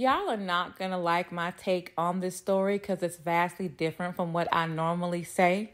Y'all are not going to like my take on this story because it's vastly different from what I normally say.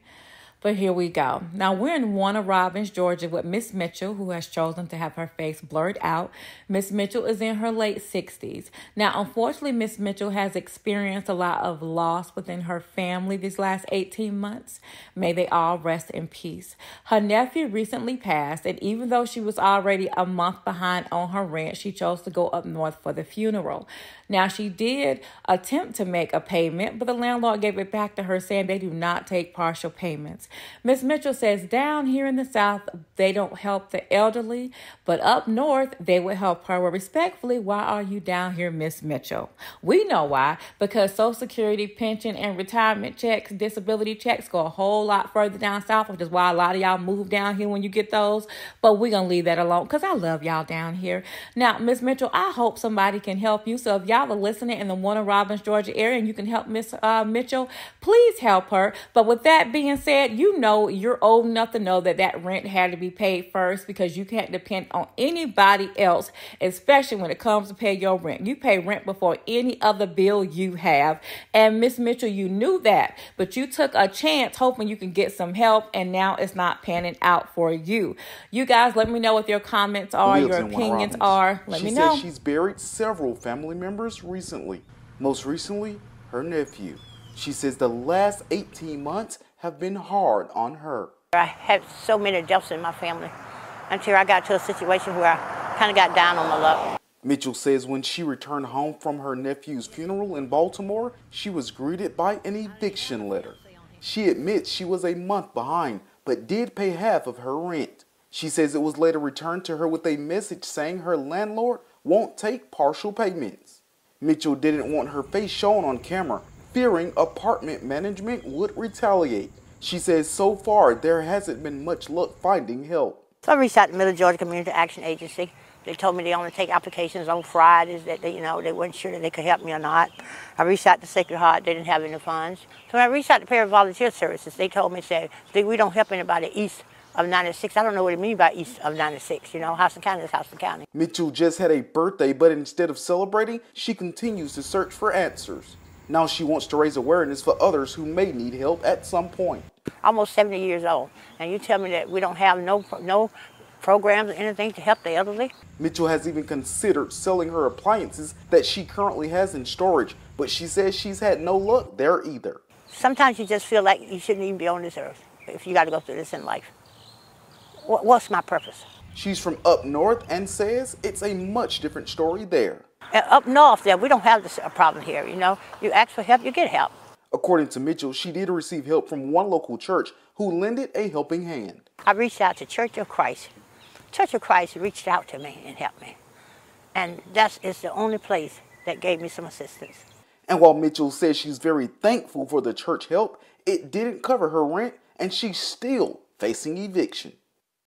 But here we go. Now, we're in Warner Robbins, Georgia with Miss Mitchell, who has chosen to have her face blurred out. Miss Mitchell is in her late 60s. Now, unfortunately, Miss Mitchell has experienced a lot of loss within her family these last 18 months. May they all rest in peace. Her nephew recently passed, and even though she was already a month behind on her rent, she chose to go up north for the funeral. Now, she did attempt to make a payment, but the landlord gave it back to her, saying they do not take partial payments. Miss Mitchell says down here in the South, they don't help the elderly, but up north, they would help her. Well, respectfully, why are you down here, Miss Mitchell? We know why, because Social Security, pension, and retirement checks, disability checks go a whole lot further down south, which is why a lot of y'all move down here when you get those, but we're going to leave that alone because I love y'all down here. Now, Miss Mitchell, I hope somebody can help you, so if y'all are listening in the Warner Robbins, Georgia area and you can help Miss Mitchell, please help her. But with that being said, you know you're old enough to know that that rent had to be paid first because you can't depend on anybody else, especially when it comes to pay your rent. You pay rent before any other bill you have. And Miss Mitchell, you knew that, but you took a chance hoping you can get some help, and now it's not panning out for you. You guys, let me know what your comments are, your opinions are. Let me know. She says she's buried several family members recently. Most recently, her nephew. She says the last 18 months have been hard on her. I had so many deaths in my family until I got to a situation where I kind of got down on my luck. Mitchell says when she returned home from her nephew's funeral in Baltimore, she was greeted by an eviction letter. She admits she was a month behind, but did pay half of her rent. She says it was later returned to her with a message saying her landlord won't take partial payments. Mitchell didn't want her face shown on camera, fearing apartment management would retaliate. She says so far there hasn't been much luck finding help. So I reached out to Middle Georgia Community Action Agency. They told me they only take applications on Fridays, that they weren't sure that they could help me or not. I reached out to Sacred Heart, they didn't have any funds. So when I reached out to Para Volunteer Services, they told me, we don't help anybody east of 96. I don't know what it means by east of 96, Houston County is Houston County. Mitchell just had a birthday, but instead of celebrating, she continues to search for answers. Now she wants to raise awareness for others who may need help at some point. Almost 70 years old, and you tell me that we don't have no programs or anything to help the elderly? Mitchell has even considered selling her appliances that she currently has in storage, but she says she's had no luck there either. Sometimes you just feel like you shouldn't even be on this earth if you got to go through this in life. What's my purpose? She's from up north and says it's a much different story there. Up north there, we don't have this problem here, You ask for help, you get help. According to Mitchell, she did receive help from one local church who lended a helping hand. I reached out to Church of Christ. Church of Christ reached out to me and helped me. And that is the only place that gave me some assistance. And while Mitchell says she's very thankful for the church help, it didn't cover her rent and she's still facing eviction.